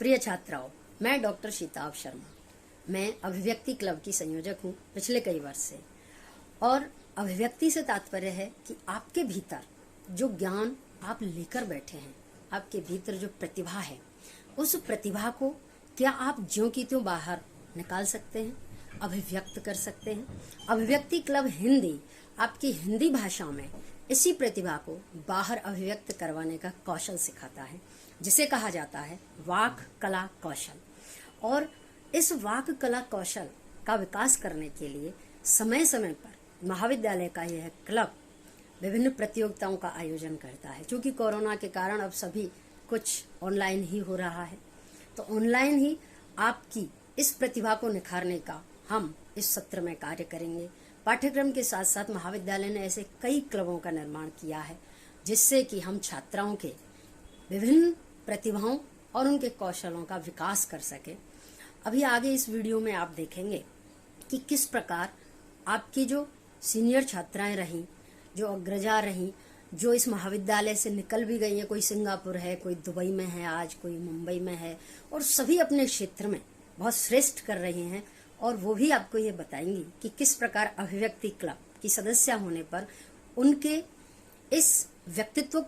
प्रिय छात्राओं, मैं डॉक्टर शीताभ शर्मा। मैं अभिव्यक्ति क्लब की संयोजक हूँ पिछले कई वर्ष से। और अभिव्यक्ति से तात्पर्य है कि आपके भीतर जो ज्ञान आप लेकर बैठे हैं, आपके भीतर जो प्रतिभा है, उस प्रतिभा को क्या आप ज्यों की त्यों बाहर निकाल सकते हैं, अभिव्यक्त कर सकते हैं। अभिव्यक्ति क्लब हिंदी आपकी हिंदी भाषा में इसी प्रतिभा को बाहर अभिव्यक्त करवाने का कौशल सिखाता है, जिसे कहा जाता है वाक कला कौशल। और इस वाक कला कौशल का विकास करने के लिए समय समय पर महाविद्यालय का यह क्लब विभिन्न प्रतियोगिताओं का आयोजन करता है। क्योंकि कोरोना के कारण अब सभी कुछ ऑनलाइन ही हो रहा है, तो ऑनलाइन ही आपकी इस प्रतिभा को निखारने का हम इस सत्र में कार्य करेंगे। पाठ्यक्रम के साथ साथ महाविद्यालय ने ऐसे कई क्लबों का निर्माण किया है, जिससे कि हम छात्राओं के विभिन्न प्रतिभाओं और उनके कौशलों का विकास कर सके। अभी आगे इस वीडियो में आप देखेंगे कि किस प्रकार आपकी जो सीनियर छात्राएं रहीं, जो अग्रजा रहीं, जो इस महाविद्यालय से निकल भी गई हैं, कोई सिंगापुर है, कोई दुबई में है, आज कोई मुंबई में है, और सभी अपने क्षेत्र में बहुत श्रेष्ठ कर रही हैं। और वो भी आपको ये बताएंगी कि किस प्रकार अभिव्यक्ति क्लब की सदस्य होने पर उनके इस व्यक्तित्व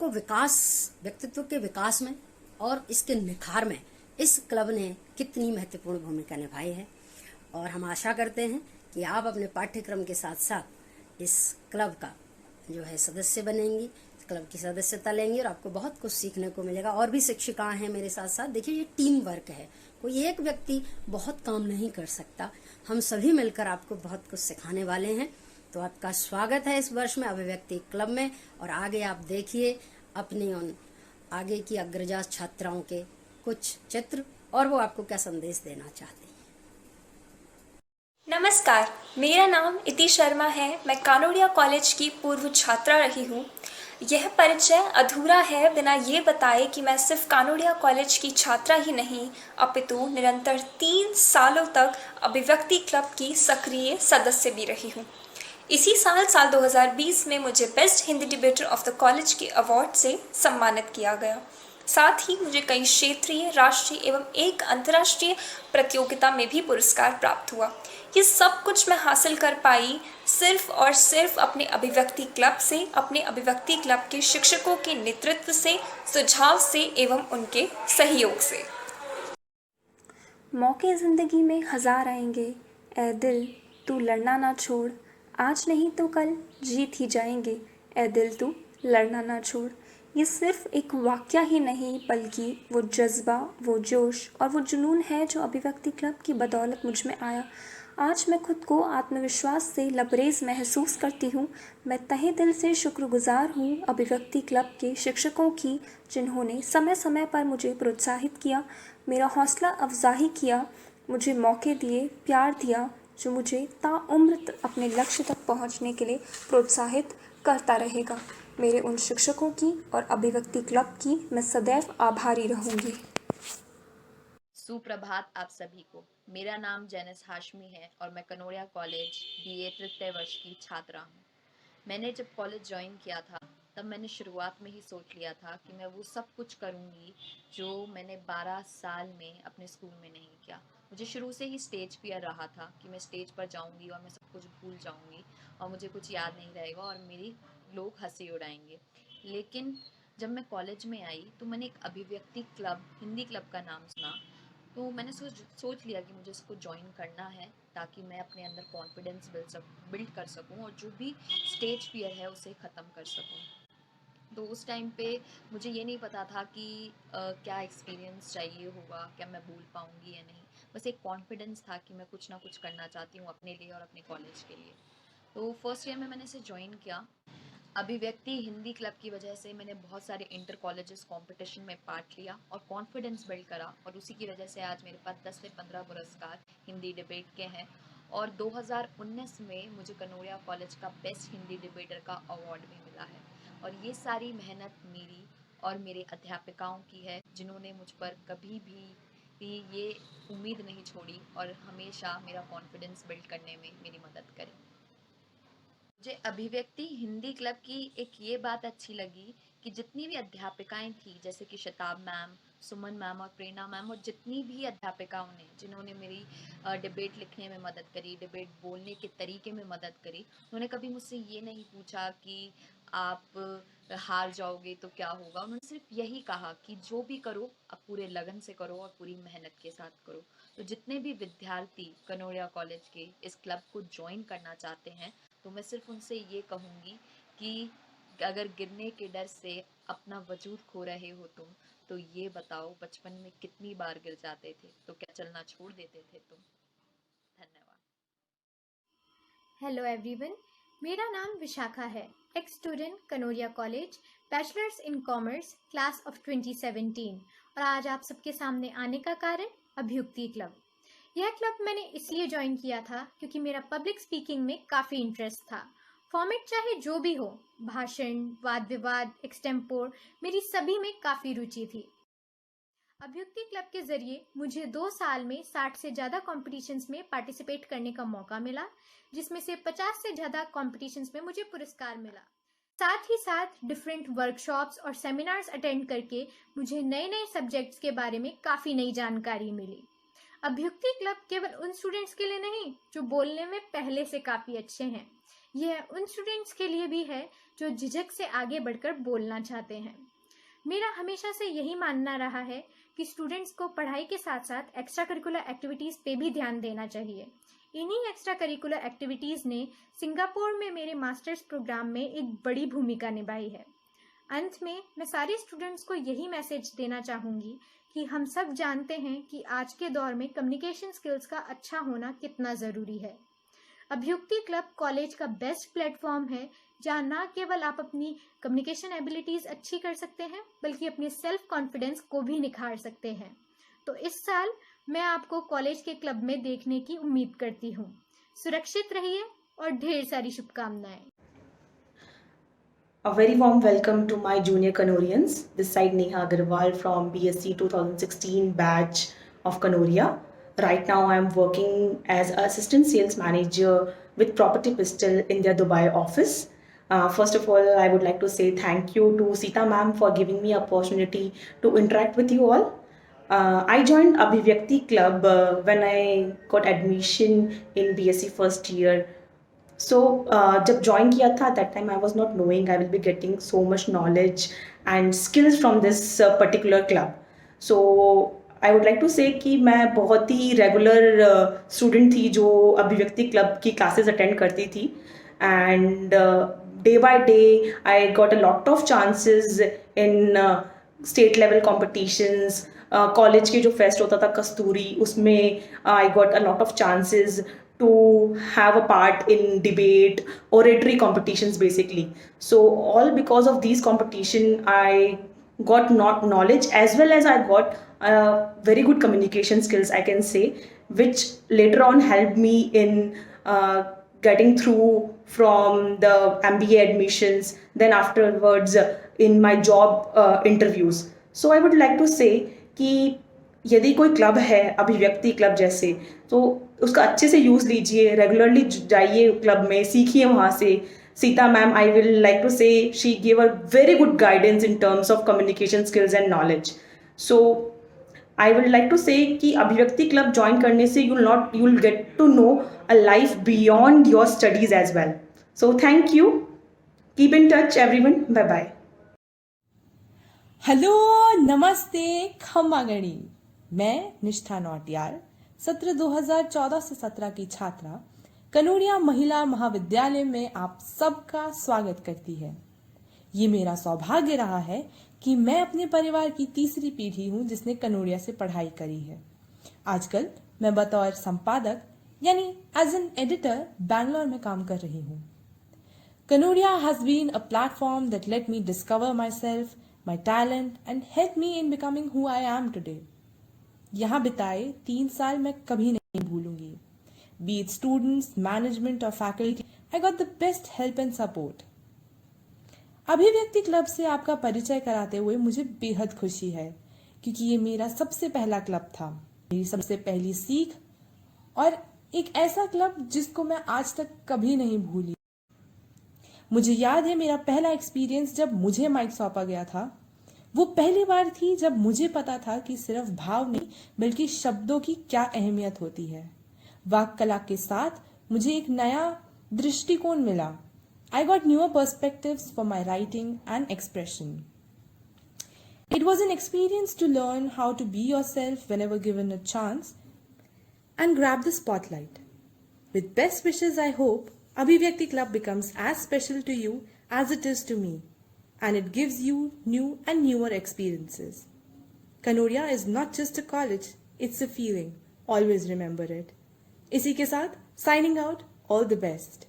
के विकास में और इसके निखार में इस क्लब ने कितनी महत्वपूर्ण भूमिका निभाई है। और हम आशा करते हैं कि आप अपने पाठ्यक्रम के साथ साथ इस क्लब का जो है सदस्य बनेंगी, क्लब की सदस्यता लेंगी और आपको बहुत कुछ सीखने को मिलेगा। और भी शिक्षिकाएं हैं मेरे साथ साथ। देखिए, ये टीम वर्क है, कोई एक व्यक्ति बहुत काम नहीं कर सकता। हम सभी मिलकर आपको बहुत कुछ सिखाने वाले हैं। तो आपका स्वागत है इस वर्ष में अभिव्यक्ति क्लब में। और आगे आप देखिए अपनी उन आगे की अग्रजा छात्राओं के कुछ चित्र और वो आपको क्या संदेश देना चाहती हैं। नमस्कार, मेरा नाम इति शर्मा है। मैं कानोड़िया कॉलेज की पूर्व छात्रा रही हूँ। यह परिचय अधूरा है बिना ये बताए कि मैं सिर्फ कानोड़िया कॉलेज की छात्रा ही नहीं, अपितु निरंतर 3 सालों तक अभिव्यक्ति क्लब की सक्रिय सदस्य भी रही हूँ। इसी साल 2020 में मुझे best Hindi debater of the college के अवार्ड से सम्मानित किया गया। साथ ही मुझे कई क्षेत्रीय, राष्ट्रीय एवं एक अंतर्राष्ट्रीय प्रतियोगिता में भी पुरस्कार प्राप्त हुआ। ये सब कुछ मैं हासिल कर पाई सिर्फ और सिर्फ अपने अभिव्यक्ति क्लब से, अपने अभिव्यक्ति क्लब के शिक्षकों के नेतृत्व से, सुझाव से एवं उनके सहयोग से। मौके ज़िंदगी में 1000 आएंगे, ए दिल तू लड़ना ना छोड़, आज नहीं तो कल जीत ही जाएंगे, ए दिल तू लड़ना ना छोड़। ये सिर्फ एक वाक्य ही नहीं, बल्कि वो जज्बा, वो जोश और वो जुनून है जो अभिव्यक्ति क्लब की बदौलत मुझ में आया। आज मैं खुद को आत्मविश्वास से लबरेज महसूस करती हूँ। मैं तहे दिल से शुक्रगुजार हूँ अभिव्यक्ति क्लब के शिक्षकों की, जिन्होंने समय समय पर मुझे प्रोत्साहित किया, मेरा हौसला अफजाही किया, मुझे मौके दिए, प्यार दिया, जो मुझे ताउम्र अपने लक्ष्य तक पहुँचने के लिए प्रोत्साहित करता रहेगा। मेरे उन शिक्षकों की और अभिव्यक्ति क्लब की मैं सदैव आभारी रहूँगी। सुप्रभात आप सभी को। मेरा नाम जैनस हाशमी है और मैं कनोड़िया कॉलेज बीए तृतीय वर्ष की छात्रा हूँ। मैंने जब कॉलेज ज्वाइन किया था तब मैंने शुरुआत में ही सोच लिया था कि मैं वो सब कुछ करूँगी जो मैंने 12 साल में अपने स्कूल में नहीं किया। मुझे शुरू से ही स्टेज फियर रहा था कि मैं स्टेज पर जाऊँगी और मैं सब कुछ भूल जाऊँगी और मुझे कुछ याद नहीं रहेगा और मेरी लोग हंसी उड़ाएंगे। लेकिन जब मैं कॉलेज में आई तो मैंने एक अभिव्यक्ति क्लब, हिंदी क्लब का नाम सुना, तो मैंने सोच लिया कि मुझे इसको ज्वाइन करना है ताकि मैं अपने अंदर कॉन्फिडेंस बिल्ड कर सकूं और जो भी स्टेज फियर है उसे ख़त्म कर सकूं। तो उस टाइम पे मुझे ये नहीं पता था कि क्या एक्सपीरियंस चाहिए होगा, क्या मैं बोल पाऊँगी या नहीं। बस एक कॉन्फिडेंस था कि मैं कुछ ना कुछ करना चाहती हूँ अपने लिए और अपने कॉलेज के लिए। तो फर्स्ट ईयर में मैंने इसे ज्वाइन किया। अभिव्यक्ति हिंदी क्लब की वजह से मैंने बहुत सारे इंटर कॉलेजेस कंपटीशन में पार्ट लिया और कॉन्फिडेंस बिल्ड करा, और उसी की वजह से आज मेरे पास 10 से 15 पुरस्कार हिंदी डिबेट के हैं। और 2019 में मुझे कनोड़िया कॉलेज का बेस्ट हिंदी डिबेटर का अवार्ड भी मिला है। और ये सारी मेहनत मेरी और मेरे अध्यापिकाओं की है, जिन्होंने मुझ पर कभी भी ये उम्मीद नहीं छोड़ी और हमेशा मेरा कॉन्फिडेंस बिल्ड करने में मेरी मदद करी। मुझे अभिव्यक्ति हिंदी क्लब की एक ये बात अच्छी लगी कि जितनी भी अध्यापिकाएं थी, जैसे कि शताब मैम, सुमन मैम और प्रेरणा मैम, और जितनी भी अध्यापिकाओं ने जिन्होंने मेरी डिबेट लिखने में मदद करी, डिबेट बोलने के तरीके में मदद करी, उन्होंने कभी मुझसे ये नहीं पूछा कि आप हार जाओगे तो क्या होगा। उन्होंने सिर्फ यही कहा कि जो भी करो आप पूरे लगन से करो और पूरी मेहनत के साथ करो। तो जितने भी विद्यार्थी कनोरिया कॉलेज के इस क्लब को ज्वाइन करना चाहते हैं, तो मैं सिर्फ उनसे ये कहूँगी कि अगर गिरने के डर से अपना वजूद खो रहे हो तुम, तो ये बताओ बचपन में कितनी बार गिर जाते थे, तो क्या चलना छोड़ देते थे तुम? धन्यवाद। हेलो एवरीवन, मेरा नाम विशाखा है, x student Kanoria college, bachelors in commerce, class of 2017। और आज आप सबके सामने आने का कारण अभियुक्ति क्लब। यह क्लब मैंने इसलिए ज्वाइन किया था क्योंकि मेरा पब्लिक स्पीकिंग में काफ़ी इंटरेस्ट था। फॉर्मेट चाहे जो भी हो, भाषण, वाद विवाद, एक्सटेम्पोर, मेरी सभी में काफ़ी रुचि थी। अभियुक्ति क्लब के जरिए मुझे 2 साल में 60 से ज़्यादा कॉम्पिटिशन्स में पार्टिसिपेट करने का मौका मिला, जिसमें से 50 से ज़्यादा कॉम्पिटिशन्स में मुझे पुरस्कार मिला। साथ ही साथ डिफरेंट वर्कशॉप्स और सेमिनार्स अटेंड करके मुझे नए नए सब्जेक्ट्स के बारे में काफ़ी नई जानकारी मिली। अभियुक्ति क्लब केवल उन स्टूडेंट्स के लिए नहीं जो बोलने में पहले से काफ़ी अच्छे हैं, यह उन स्टूडेंट्स के लिए भी है जो झिझक से आगे बढ़कर बोलना चाहते हैं। मेरा हमेशा से यही मानना रहा है कि स्टूडेंट्स को पढ़ाई के साथ साथ एक्स्ट्रा करिकुलर एक्टिविटीज़ पे भी ध्यान देना चाहिए। इन्हीं एक्स्ट्रा करिकुलर एक्टिविटीज़ ने सिंगापुर में मेरे मास्टर्स प्रोग्राम में एक बड़ी भूमिका निभाई है। अंत में मैं सारे स्टूडेंट्स को यही मैसेज देना चाहूँगी कि हम सब जानते हैं कि आज के दौर में कम्युनिकेशन स्किल्स का अच्छा होना कितना ज़रूरी है। अभियुक्ति क्लब कॉलेज का बेस्ट प्लेटफॉर्म है जहाँ ना केवल आप अपनी कम्युनिकेशन एबिलिटीज़ अच्छी कर सकते हैं, बल्कि अपने सेल्फ कॉन्फिडेंस को भी निखार सकते हैं। तो इस साल मैं आपको कॉलेज के क्लब में देखने की उम्मीद करती हूँ। सुरक्षित रहिए और ढेर सारी शुभकामनाएं। A very warm welcome to my junior Kanorians. This side Neha Agarwal from BSc 2016 batch of Kanoria. Right now I am working as assistant sales manager with Property Pistol in their Dubai office. First of all, I would like to say thank you to Sita ma'am for giving me opportunity to interact with you all. I joined Abhivyakti Club when I got admission in BSc first year. So जब join किया था that time I was not knowing I will be getting so much knowledge and skills from this particular club. So I would like to say कि मैं बहुत ही regular student थी जो अभिव्यक्ति club की क्लासेस अटेंड करती थी, and day by day I got a lot of chances in state level competitions. College के जो फेस्ट होता था कस्तूरी, उसमें I got a lot of chances to have a part in debate, oratory competitions basically. So all because of these competition I got not knowledge as well as I got very good communication skills, I can say, which later on helped me in getting through from the MBA admissions, then afterwards in my job interviews. So I would like to say कि यदि कोई club है अभिव्यक्ति club जैसे, तो उसका अच्छे से यूज़ लीजिए, रेगुलरली जाइए क्लब में, सीखिए वहाँ से. Sita ma'am, I will like to say she give a very good guidance in terms of communication skills and knowledge. So I will like to say कि अभिव्यक्ति क्लब ज्वाइन करने से you will get to know a life beyond your studies as well. So thank you, keep in touch everyone, bye bye. Hello, नमस्ते, खम्मा गणी. मैं निष्ठा नौटियाल, सत्र 2014 से 17 की छात्रा, कनोरिया महिला महाविद्यालय में आप सबका स्वागत करती है. ये मेरा सौभाग्य रहा है कि मैं अपने परिवार की तीसरी पीढ़ी हूँ जिसने कनोरिया से पढ़ाई करी है. आजकल मैं बतौर संपादक यानी एज एन एडिटर बैंगलोर में काम कर रही हूँ. Kanoria has been a platform that let me discover myself, my talent and help me in becoming who I am today. यहाँ बिताए 3 साल मैं कभी नहीं भूलूंगी. बी इट स्टूडेंट्स, मैनेजमेंट और faculty, I got the best help and support. Abhivyakti club से आपका परिचय कराते हुए मुझे बेहद खुशी है, क्योंकि ये मेरा सबसे पहला क्लब था, मेरी सबसे पहली सीख, और एक ऐसा क्लब जिसको मैं आज तक कभी नहीं भूली. मुझे याद है मेरा पहला एक्सपीरियंस जब मुझे माइक सौंपा गया था। वो पहली बार थी जब मुझे पता था कि सिर्फ भाव नहीं बल्कि शब्दों की क्या अहमियत होती है। वाक कला के साथ मुझे एक नया दृष्टिकोण मिला। I got newer perspectives for my writing and expression. It was an experience to learn how to be yourself whenever given a chance and grab the spotlight. With best wishes, I hope Abhivyakti Club becomes as special to you as it is to me, and it gives you new and newer experiences. Kanoria is not just a college, it's a feeling. Always remember it. इसी के साथ signing out, all the best.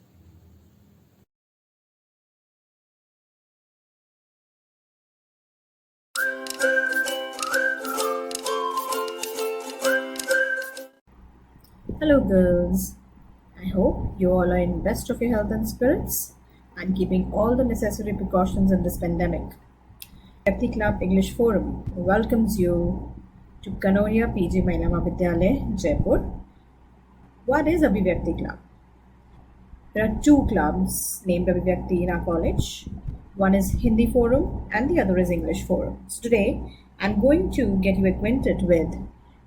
Hello girls, I hope you all are in best of your health and spirits and keeping all the necessary precautions in this pandemic. Abhivyakti Club English Forum welcomes you to Kanoria PG Mahila Mahavidyalaya, Jaipur. What is Abhivyakti Club? There are two clubs named Abhivyakti in our college. One is Hindi Forum and the other is English Forum. So today I'm going to get you acquainted with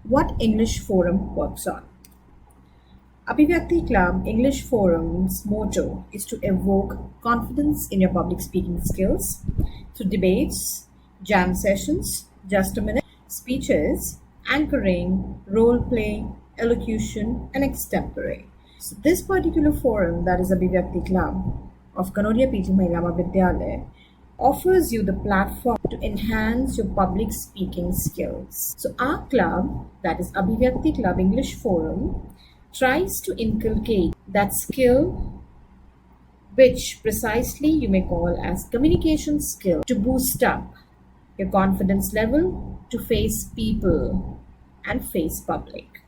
what English Forum works on. Abhivyakti Club English Forum's motto is to evoke confidence in your public speaking skills through debates, jam sessions, just a minute, speeches, anchoring, role play, elocution, and extempore. So this particular forum, that is Abhivyakti Club of Kanoria PG Mahila Mahavidyalaya, offers you the platform to enhance your public speaking skills. So our club, that is Abhivyakti Club English Forum, tries to inculcate that skill which precisely you may call as communication skill to boost up your confidence level to face people and face public.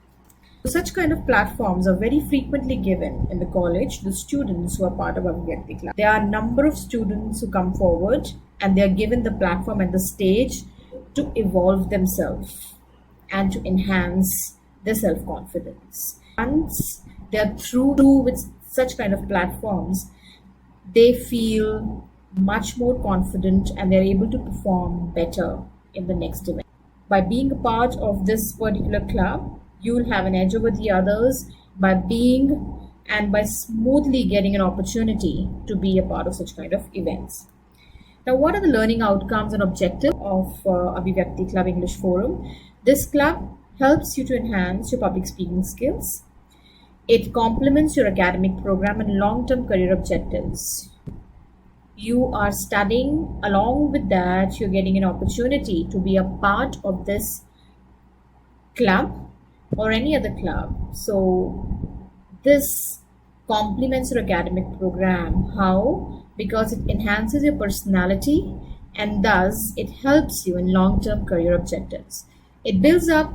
Such kind of platforms are very frequently given in the college to the students who are part of Abhivyakti Club. There are a number of students who come forward and they are given the platform and the stage to evolve themselves and to enhance their self-confidence. Once they are through with such kind of platforms, they feel much more confident and they're able to perform better in the next event. By being a part of this particular club, you will have an edge over the others by being and by smoothly getting an opportunity to be a part of such kind of events. Now, what are the learning outcomes and objectives of Abhivyakti Club English Forum? This club helps you to enhance your public speaking skills. It complements your academic program and long-term career objectives. You are studying, along with that, you're getting an opportunity to be a part of this club or any other club. So this complements your academic program. How? Because it enhances your personality and thus it helps you in long-term career objectives. It builds up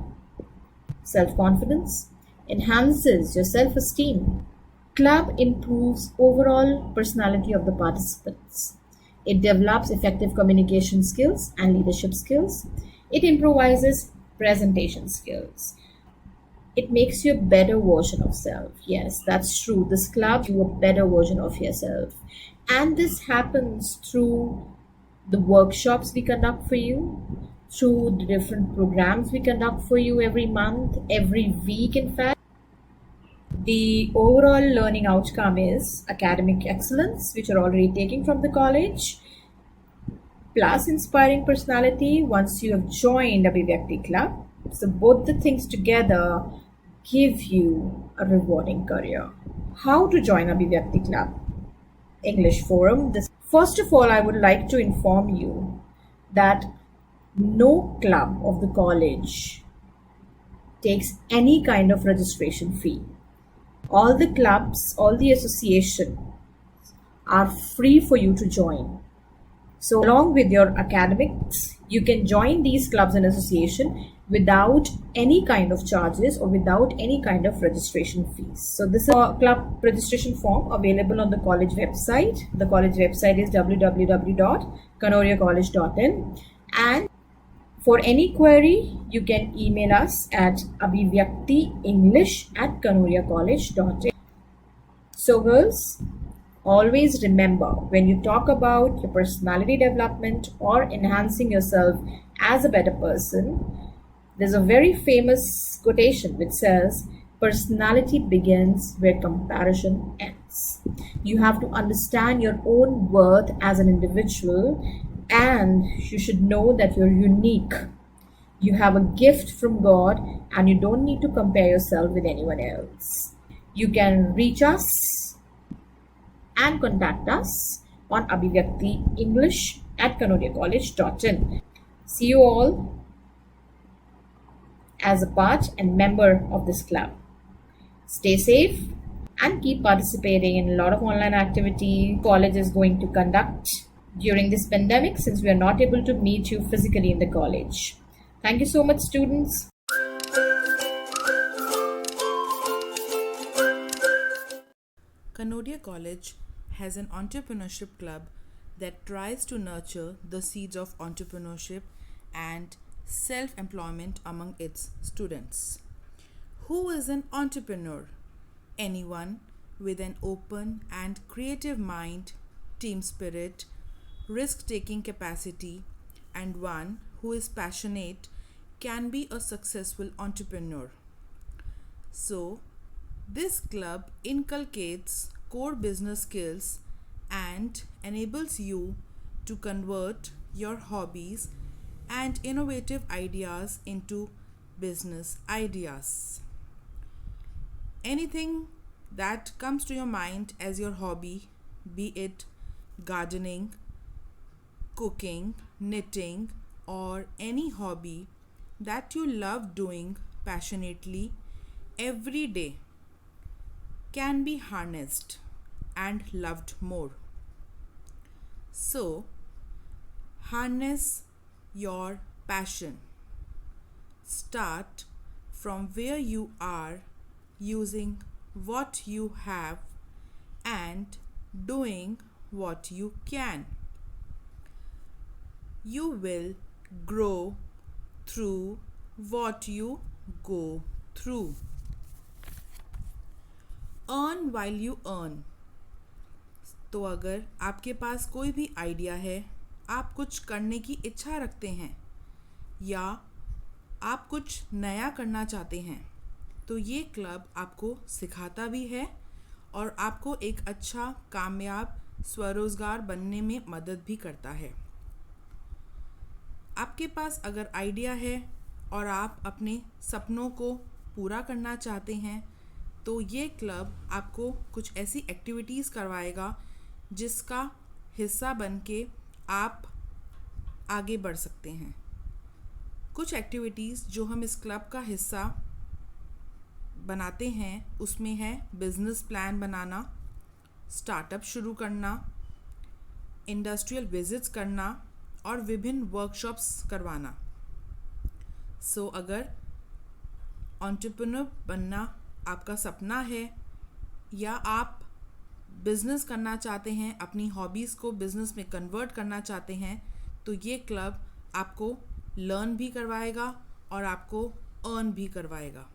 self-confidence, enhances your self-esteem. Club improves overall personality of the participants. It develops effective communication skills and leadership skills. It improvises presentation skills. It makes you a better version of self. Yes, that's true. This club gives you a better version of yourself. And this happens through the workshops we conduct for you, through the different programs we conduct for you every month, every week in fact. The overall learning outcome is academic excellence, which you're already taking from the college, plus inspiring personality once you have joined Abhivyakti Club. So both the things together give you a rewarding career. How to join Abhivyakti Club English Forum? First of all, I would like to inform you that no club of the college takes any kind of registration fee. All the clubs, all the associations are free for you to join. So along with your academics, you can join these clubs and association without any kind of charges or without any kind of registration fees. So this is a club registration form available on the college website. The college website is www.kanoriacollege.in, and for any query, you can email us at abhivyaktienglish@kanoriacollege.in. So girls, Always remember, when you talk about your personality development or enhancing yourself as a better person, there's a very famous quotation which says, personality begins where comparison ends. You have to understand your own worth as an individual, and you should know that you're unique. You have a gift from God, and you don't need to compare yourself with anyone else. You can reach us and contact us on abhivyakti.english@kanodiacollege.in. See you all as a part and member of this club. Stay safe and keep participating in a lot of online activity college is going to conduct during this pandemic, since we are not able to meet you physically in the college. Thank you so much, students. Kanodia College has an entrepreneurship club that tries to nurture the seeds of entrepreneurship and self-employment among its students. Who is an entrepreneur? Anyone with an open and creative mind, team spirit, risk-taking capacity, and one who is passionate can be a successful entrepreneur. So, this club inculcates core business skills and enables you to convert your hobbies and innovative ideas into business ideas. Anything that comes to your mind as your hobby, be it gardening, cooking, knitting, or any hobby that you love doing passionately every day, can be harnessed and loved more. So, harness your passion. Start from where you are, using what you have and doing what you can. You will grow through what you go through. Earn while you earn. तो अगर आपके पास कोई भी idea है, आप कुछ करने की इच्छा रखते हैं या आप कुछ नया करना चाहते हैं, तो ये क्लब आपको सिखाता भी है और आपको एक अच्छा कामयाब स्वरोजगार बनने में मदद भी करता है। आपके पास अगर आइडिया है और आप अपने सपनों को पूरा करना चाहते हैं, तो ये क्लब आपको कुछ ऐसी एक्टिविटीज़ करवाएगा जिसका हिस्सा बन के आप आगे बढ़ सकते हैं। कुछ एक्टिविटीज़ जो हम इस क्लब का हिस्सा बनाते हैं उसमें है बिजनेस प्लान बनाना, स्टार्टअप शुरू करना, इंडस्ट्रियल विजिट्स करना और विभिन्न वर्कशॉप्स करवाना। सो अगर एंटरप्रेन्योर बनना आपका सपना है या आप बिज़नेस करना चाहते हैं, अपनी हॉबीज़ को बिज़नेस में कन्वर्ट करना चाहते हैं, तो ये क्लब आपको लर्न भी करवाएगा और आपको अर्न भी करवाएगा।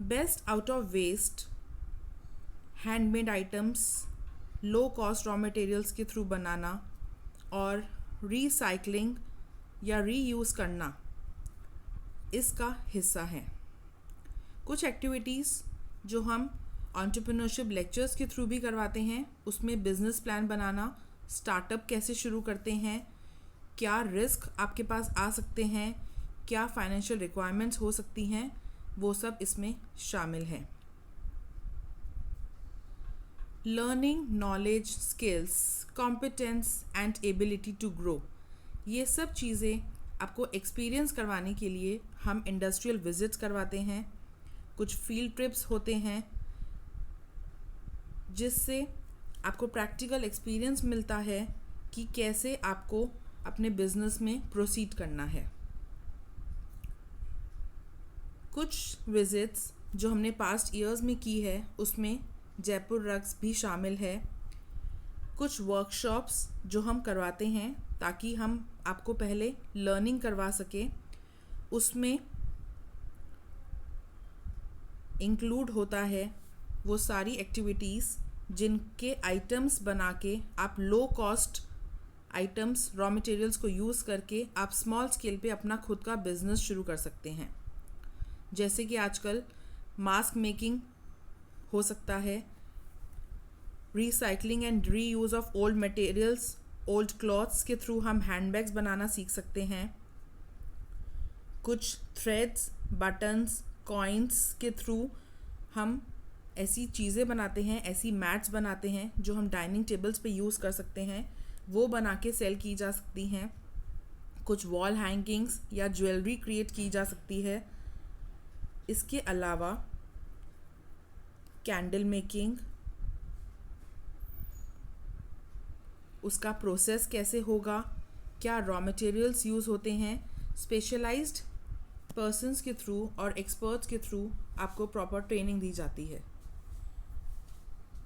Best out of waste handmade items low cost raw materials के थ्रू बनाना और रीसाइकलिंग या रीयूज़ करना इसका हिस्सा है। कुछ एक्टिविटीज़ जो हम एंटरप्रेन्योरशिप लेक्चर्स के थ्रू भी करवाते हैं, उसमें बिजनेस प्लान बनाना, स्टार्टअप कैसे शुरू करते हैं, क्या रिस्क आपके पास आ सकते हैं, क्या फाइनेंशियल रिक्वायरमेंट्स हो सकती हैं, वो सब इसमें शामिल है। Learning knowledge skills competence and ability to grow, ये सब चीज़ें आपको एक्सपीरियंस करवाने के लिए हम इंडस्ट्रियल विजिट्स करवाते हैं, कुछ फील्ड ट्रिप्स होते हैं जिससे आपको प्रैक्टिकल एक्सपीरियंस मिलता है कि कैसे आपको अपने बिजनेस में प्रोसीड करना है। कुछ विजिट्स जो हमने पास्ट ईयर्स में की है उसमें जयपुर रग्स भी शामिल है। कुछ वर्कशॉप्स जो हम करवाते हैं ताकि हम आपको पहले लर्निंग करवा सकें, उसमें इंक्लूड होता है वो सारी एक्टिविटीज़ जिनके आइटम्स बना के आप low cost items raw materials को यूज़ करके आप स्मॉल स्केल पे अपना खुद का बिजनेस शुरू कर सकते हैं। जैसे कि आजकल मास्क मेकिंग हो सकता है, recycling and reuse of old materials, old clothes के थ्रू हम हैंडबैग्स बनाना सीख सकते हैं। कुछ थ्रेड्स, बटन्स, कॉइन्स के थ्रू हम ऐसी चीज़ें बनाते हैं, ऐसी मैट्स बनाते हैं जो हम डाइनिंग टेबल्स पे यूज़ कर सकते हैं, वो बना के सेल की जा सकती हैं। कुछ वॉल हैंगिंग्स या ज्वेलरी क्रिएट की जा सकती है। इसके अलावा कैंडल मेकिंग, उसका प्रोसेस कैसे होगा, क्या रॉ मटेरियल्स यूज़ होते हैं, स्पेशलाइज्ड पर्सन्स के थ्रू और एक्सपर्ट्स के थ्रू आपको प्रॉपर ट्रेनिंग दी जाती है।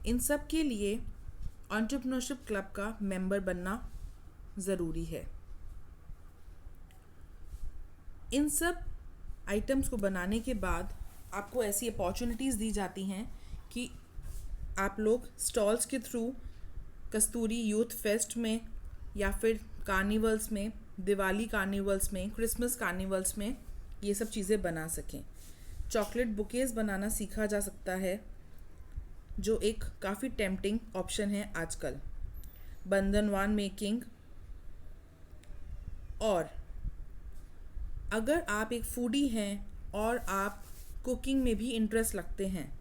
इन सब के लिए एंटरप्रेन्योरशिप क्लब का मेंबर बनना ज़रूरी है। इन सब आइटम्स को बनाने के बाद आपको ऐसी अपॉर्चुनिटीज़ दी जाती हैं कि आप लोग स्टॉल्स के थ्रू कस्तूरी यूथ फेस्ट में या फिर कार्निवल्स में, दिवाली कार्निवल्स में, क्रिसमस कार्निवल्स में ये सब चीज़ें बना सकें। चॉकलेट बुकेज़ बनाना सीखा जा सकता है, जो एक काफ़ी टेम्पटिंग ऑप्शन है आजकल। बंधनवान मेकिंग, और अगर आप एक फूडी हैं और आप कुकिंग में भी इंटरेस्ट रखते हैं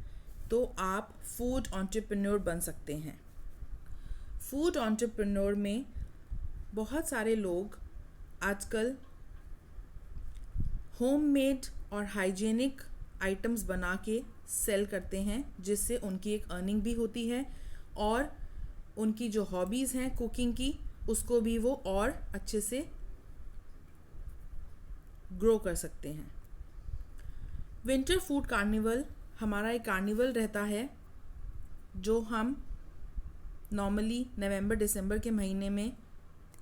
तो आप फूड एंटरप्रेन्योर बन सकते हैं। फूड एंटरप्रेन्योर में बहुत सारे लोग आजकल होममेड और हाइजीनिक आइटम्स बना के सेल करते हैं, जिससे उनकी एक अर्निंग भी होती है और उनकी जो हॉबीज़ हैं कुकिंग की, उसको भी वो और अच्छे से ग्रो कर सकते हैं। विंटर फूड कार्निवल हमारा एक कार्निवल रहता है जो हम नॉर्मली नवंबर दिसंबर के महीने में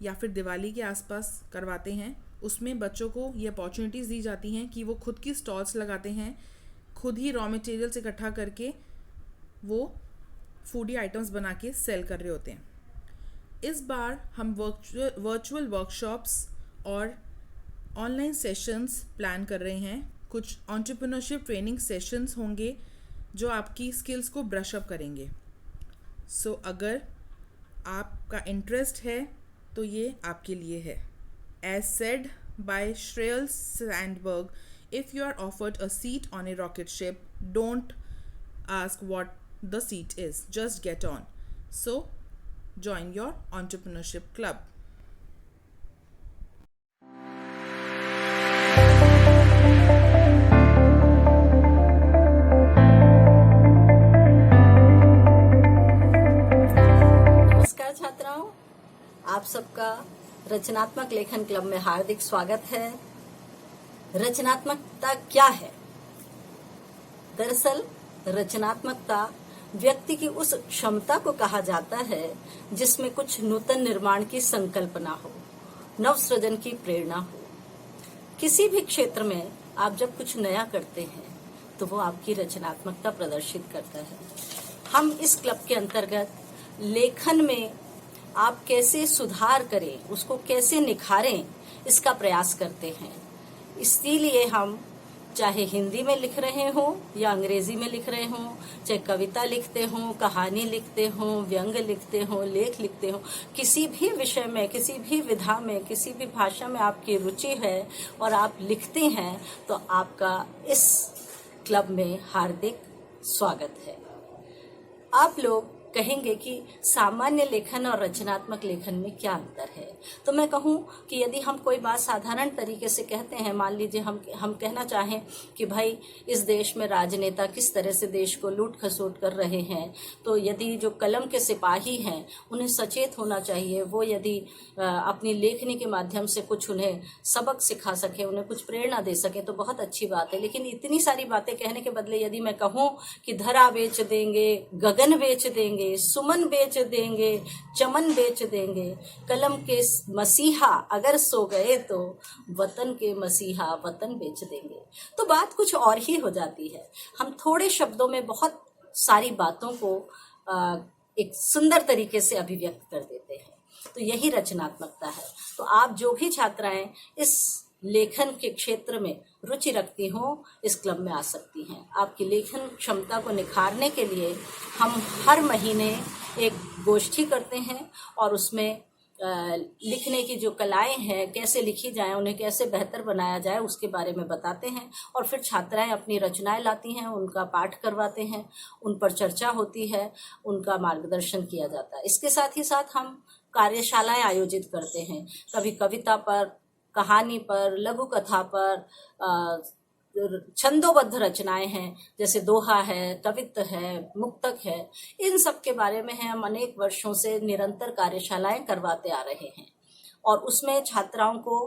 या फिर दिवाली के आसपास करवाते हैं। उसमें बच्चों को ये अपॉर्चुनिटीज़ दी जाती हैं कि वो खुद की स्टॉल्स लगाते हैं, खुद ही रॉ मटेरियल्स इकट्ठा करके वो फूडी आइटम्स बना के सेल कर रहे होते हैं। इस बार हम वर्चुअल वर्कशॉप्स और ऑनलाइन सेशंस प्लान कर रहे हैं। कुछ एंटरप्रेन्योरशिप ट्रेनिंग सेशंस होंगे जो आपकी स्किल्स को ब्रश अप करेंगे। सो अगर आपका इंटरेस्ट है तो ये आपके लिए है। As said by Sheryl Sandberg, if you are offered a seat on a rocket ship, don't ask what the seat is, just get on. So, join your entrepreneurship club. नमस्कार छात्राओं, आप सबका रचनात्मक लेखन क्लब में हार्दिक स्वागत है। रचनात्मकता क्या है? दरअसल रचनात्मकता व्यक्ति की उस क्षमता को कहा जाता है जिसमें कुछ नूतन निर्माण की संकल्पना हो, नवसृजन की प्रेरणा हो। किसी भी क्षेत्र में आप जब कुछ नया करते हैं तो वो आपकी रचनात्मकता प्रदर्शित करता है। हम इस क्लब के अंतर्गत लेखन में आप कैसे सुधार करें, उसको कैसे निखारें, इसका प्रयास करते हैं। इसीलिए हम चाहे हिंदी में लिख रहे हों या अंग्रेजी में लिख रहे हों, चाहे कविता लिखते हों, कहानी लिखते हों, व्यंग लिखते हों, लेख लिखते हों, किसी भी विषय में, किसी भी विधा में, किसी भी भाषा में आपकी रुचि है और आप लिखते हैं तो आपका इस क्लब में हार्दिक स्वागत है। आप लोग कहेंगे कि सामान्य लेखन और रचनात्मक लेखन में क्या अंतर है। तो मैं कहूँ कि यदि हम कोई बात साधारण तरीके से कहते हैं, मान लीजिए हम कहना चाहें कि भाई इस देश में राजनेता किस तरह से देश को लूट खसोट कर रहे हैं, तो यदि जो कलम के सिपाही हैं उन्हें सचेत होना चाहिए। वो यदि अपनी लेखनी के माध्यम से कुछ उन्हें सबक सिखा सके, उन्हें कुछ प्रेरणा दे सके तो बहुत अच्छी बात है। लेकिन इतनी सारी बातें कहने के बदले यदि मैं कहूँ कि धरा बेच देंगे, गगन बेच देंगे, सुमन बेच देंगे, चमन बेच देंगे, कलम के मसीहा अगर सो गए तो वतन के मसीहा वतन बेच देंगे, तो बात कुछ और ही हो जाती है। हम थोड़े शब्दों में बहुत सारी बातों को एक सुंदर तरीके से अभिव्यक्त कर देते हैं। तो यही रचनात्मकता है। तो आप जो भी छात्राएं इस लेखन के क्षेत्र में रुचि रखती हों, इस क्लब में आ सकती हैं। आपकी लेखन क्षमता को निखारने के लिए हम हर महीने एक गोष्ठी करते हैं और उसमें लिखने की जो कलाएं हैं, कैसे लिखी जाएं, उन्हें कैसे बेहतर बनाया जाए, उसके बारे में बताते हैं। और फिर छात्राएं अपनी रचनाएं लाती हैं, उनका पाठ करवाते हैं, उन पर चर्चा होती है, उनका मार्गदर्शन किया जाता है। इसके साथ ही साथ हम कार्यशालाएं आयोजित करते हैं, कभी कविता पर, कहानी पर, लघु कथा पर, छंदोबद्ध रचनाएं हैं जैसे दोहा है, कवित्त है, मुक्तक है। इन सब के बारे में हम अनेक वर्षों से निरंतर कार्यशालाएं करवाते आ रहे हैं और उसमें छात्राओं को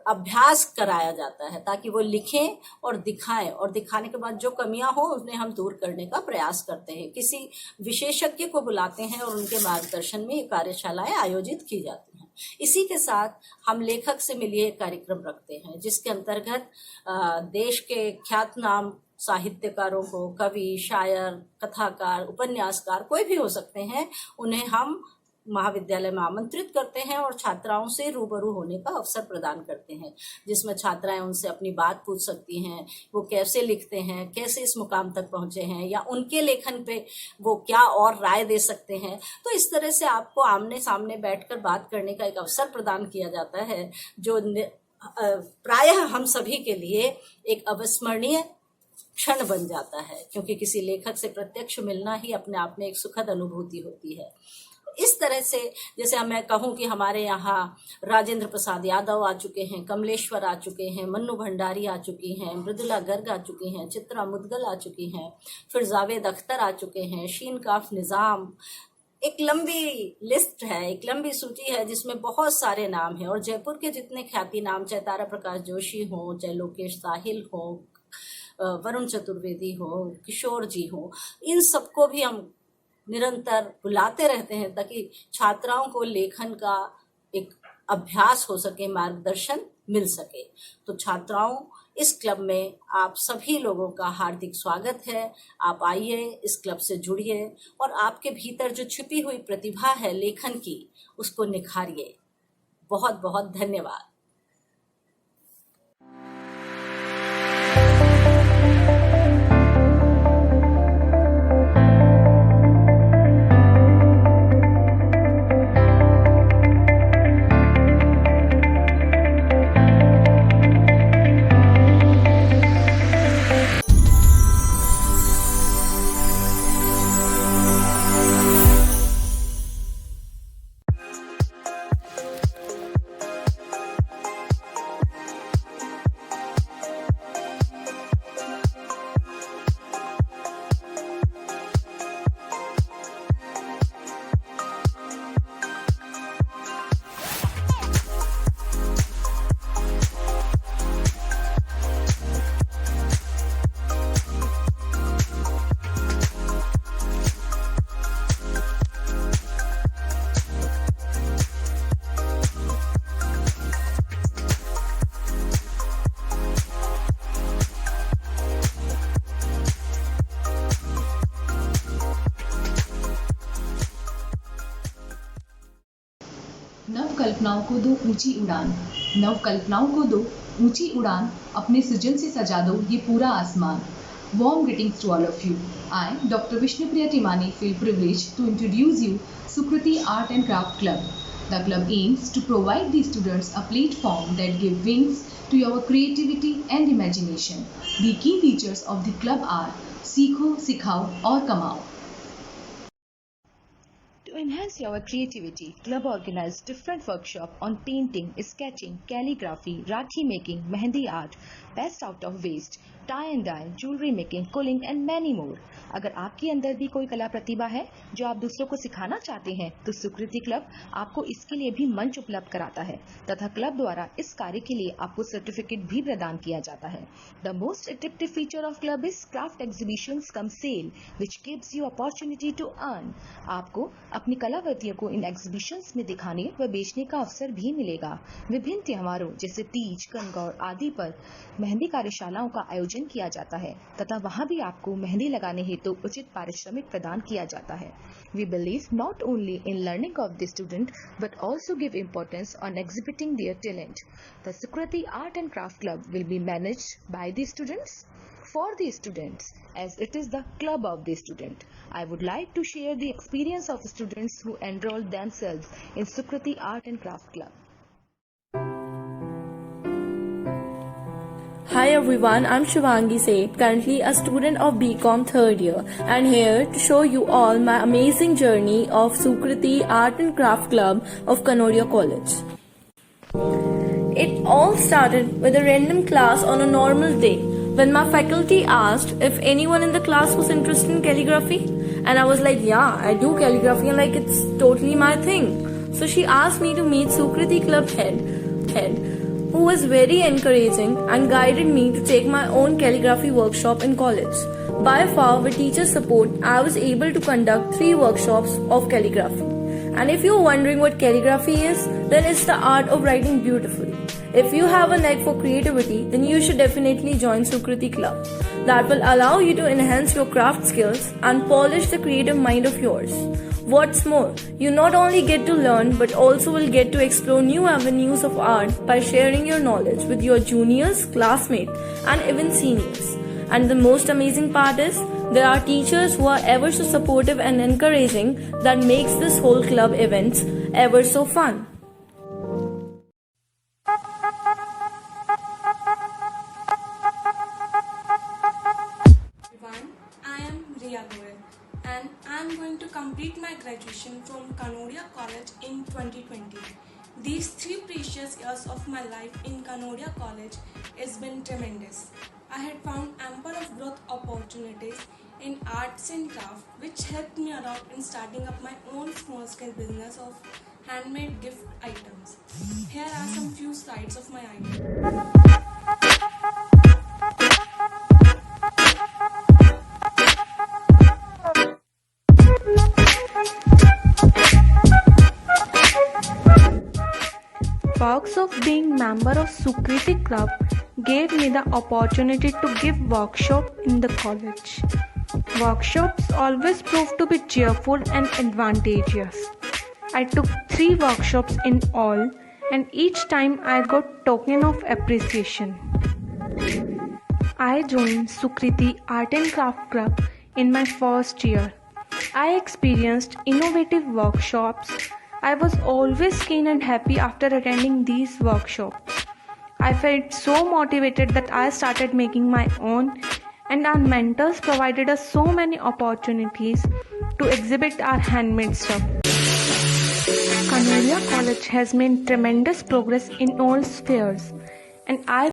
अभ्यास कराया जाता है ताकि वो लिखें और दिखाएं, और दिखाने के बाद जो कमियां हो उन्हें हम दूर करने का प्रयास करते हैं। किसी विशेषज्ञ को बुलाते हैं और उनके मार्गदर्शन में ये कार्यशालाएं आयोजित की जाती हैं। इसी के साथ हम लेखक से मिलिए कार्यक्रम रखते हैं जिसके अंतर्गत देश के ख्यातनाम साहित्यकारों को, कवि, शायर, कथाकार, उपन्यासकार कोई भी हो सकते हैं, उन्हें हम महाविद्यालय में आमंत्रित करते हैं और छात्राओं से रूबरू होने का अवसर प्रदान करते हैं, जिसमें छात्राएं उनसे अपनी बात पूछ सकती हैं, वो कैसे लिखते हैं, कैसे इस मुकाम तक पहुंचे हैं, या उनके लेखन पे वो क्या और राय दे सकते हैं। तो इस तरह से आपको आमने सामने बैठकर बात करने का एक अवसर प्रदान किया जाता है, जो प्रायः हम सभी के लिए एक अविस्मरणीय क्षण बन जाता है, क्योंकि किसी लेखक से प्रत्यक्ष मिलना ही अपने आप में एक सुखद अनुभूति होती है। इस तरह से जैसे मैं कहूँ कि हमारे यहाँ राजेंद्र प्रसाद यादव आ चुके हैं, कमलेश्वर आ चुके हैं, मन्नू भंडारी आ चुकी हैं, मृदुला गर्ग आ चुकी हैं, चित्रा मुदगल आ चुकी हैं, फिर जावेद अख्तर आ चुके हैं, शीन काफ निज़ाम। एक लंबी लिस्ट है, एक लंबी सूची है जिसमें बहुत सारे नाम हैं। और जयपुर के जितने ख्याति नाम, चाहे तारा प्रकाश जोशी हो, चाहे लोकेश साहिल हो, वरुण चतुर्वेदी हो, किशोर जी हो, इन सबको भी हम निरंतर बुलाते रहते हैं ताकि छात्राओं को लेखन का एक अभ्यास हो सके, मार्गदर्शन मिल सके। तो छात्राओं, इस क्लब में आप सभी लोगों का हार्दिक स्वागत है। आप आइए, इस क्लब से जुड़िए और आपके भीतर जो छिपी हुई प्रतिभा है लेखन की, उसको निखारिए। बहुत बहुत धन्यवाद। नव कल्पनाओं को दो ऊंची उड़ान, नव कल्पनाओं को दो ऊंची उड़ान, अपने सृजन से सजा दो ये पूरा आसमान। Warm greetings to all of you. I, Dr. Vishnupriya Timani, feel privileged to introduce you Sukriti Art and Craft Club. The club aims to provide the students a platform that give wings to your creativity and imagination. The key features of the club are सीखो, सिखाओ और कमाओ. To enhance your creativity, club organizes different workshops on painting, sketching, calligraphy, rakhi making, mehendi art, best out of waste, tie and dye, jewelry making, quilling and many more. अगर आपके अंदर भी कोई कला प्रतिभा है जो आप दूसरों को सिखाना चाहते हैं तो सुकृति क्लब आपको इसके लिए भी मंच उपलब्ध कराता है तथा क्लब द्वारा इस कार्य के लिए आपको सर्टिफिकेट भी प्रदान किया जाता है. The most attractive feature of club is craft exhibitions cum sale which gives you opportunity to earn. आपको अपनी अपनी कलाकृतियों को इन एग्जीबिशंस में दिखाने व बेचने का अवसर भी मिलेगा। विभिन्न त्योहारों जैसे तीज, गणगौर आदि पर मेहंदी कार्यशालाओं का आयोजन किया जाता है तथा वहां भी आपको मेहंदी लगाने हेतु उचित पारिश्रमिक प्रदान किया जाता है। We believe not only in learning of the student but also give importance on exhibiting their talent. The Sukriti Art and Craft Club will be managed by the students for the students as it is the club of the student. I would like to share the experience of students who enrolled themselves in Sukriti Art and Craft Club. Hi everyone, I'm Shivangi Seth, currently a student of BCom 3rd year and here to show you all my amazing journey of Sukriti Art and Craft Club of Kanoria College. It all started with a random class on a normal day when my faculty asked if anyone in the class was interested in calligraphy, and I was like, yeah, I do calligraphy and like it's totally my thing. So she asked me to meet Sukriti Club head who was very encouraging and guided me to take my own calligraphy workshop in college. By far, with teacher support, I was able to conduct 3 workshops of calligraphy. And if you're wondering what calligraphy is, then it's the art of writing beautifully. If you have a knack for creativity, then you should definitely join Sukriti Club. That will allow you to enhance your craft skills and polish the creative mind of yours. What's more, you not only get to learn but also will get to explore new avenues of art by sharing your knowledge with your juniors, classmates and even seniors. And the most amazing part is, there are teachers who are ever so supportive and encouraging that makes this whole club events ever so fun. Everyone, I am Riya Goel and I am going to complete my graduation from Kanoria College in 2020. These 3 precious years of my life in Kanoria College has been tremendous. I had found ample of growth opportunities in arts and craft which helped me around in starting up my own small scale business of handmade gift items. Here are some few slides of my idea. Perks of being member of Sukriti Club gave me the opportunity to give workshop in the college. Workshops always proved to be cheerful and advantageous. I took 3 workshops in all and each time I got token of appreciation. I joined Sukriti Art and Craft Club in my first year. I experienced innovative workshops. I was always keen and happy after attending these workshops. I felt so motivated that I started making my own, and our mentors provided us so many opportunities to exhibit our handmade stuff. Kanoria College has made tremendous progress in all spheres, and I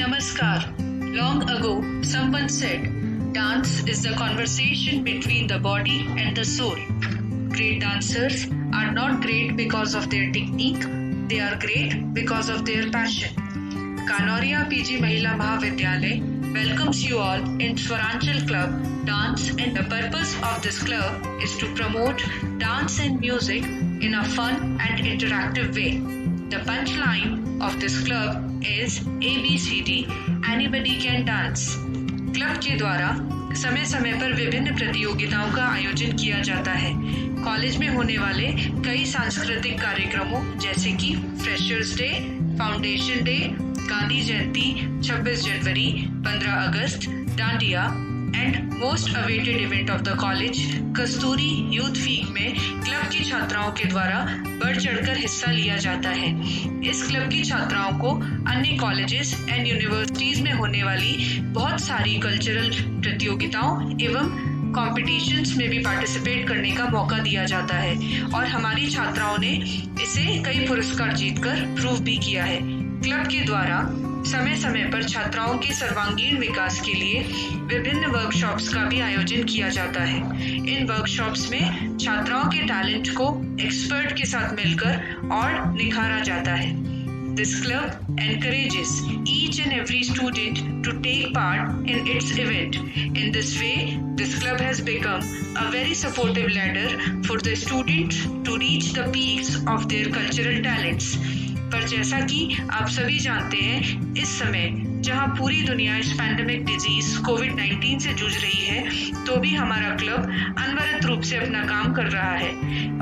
Namaskar. Long ago, someone said, dance is the conversation between the body and the soul. Great dancers are not great because of their technique, they are great because of their passion. Kanoria PG Mahila Mahavidyalaya welcomes you all in Swaranchal Club Dance, and the purpose of this club is to promote dance and music in a fun and interactive way. The punchline of this club is ABCD, anybody can dance. Club के द्वारा समय समय पर विभिन्न प्रतियोगिताओं का आयोजन किया जाता है। कॉलेज में होने वाले कई सांस्कृतिक कार्यक्रमों जैसे कि freshers day, foundation day, Gandhi Jayanti, 26 जनवरी, 15 अगस्त, Dandiya and most awaited event of the college Kasturi youth week में क्लब की छात्राओं के द्वारा बढ़ चढ़कर हिस्सा लिया जाता है। इस क्लब की छात्राओं को अन्य कॉलेजेस एंड यूनिवर्सिटीज में होने वाली बहुत सारी कल्चरल प्रतियोगिताओं एवं कॉम्पिटिशन्स में भी पार्टिसिपेट करने का मौका दिया जाता है और हमारी छात्राओं ने इसे कई पुरस्कार जीतकर प्रूव भी किया है। क्लब के द्वारा समय समय पर छात्राओं के सर्वांगीण विकास के लिए विभिन्न वर्कशॉप्स का भी आयोजन किया जाता है। इन वर्कशॉप्स में छात्राओं के टैलेंट को एक्सपर्ट के साथ मिलकर और निखारा जाता है। This club encourages each and every student to take part in its event. In this way, this club has become a very supportive ladder for the students to reach the peaks of their cultural talents. पर जैसा कि आप सभी जानते हैं, इस समय जहां पूरी दुनिया इस पैंडेमिक डिजीज कोविड-19 से जूझ रही है, तो भी हमारा क्लब अनवरत रूप से अपना काम कर रहा है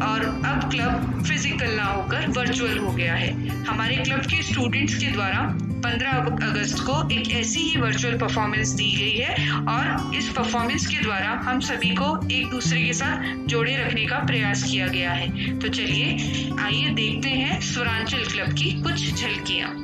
और अब क्लब फिजिकल ना होकर वर्चुअल हो गया है। हमारे क्लब के स्टूडेंट्स के द्वारा 15 अगस्त को एक ऐसी ही वर्चुअल परफॉर्मेंस दी गई है और इस परफॉर्मेंस के द्वारा हम सभी को एक दूसरे के साथ जोड़े रखने का प्रयास किया गया है। तो चलिए आइए देखते हैं स्वरांचल क्लब की कुछ झलकियां।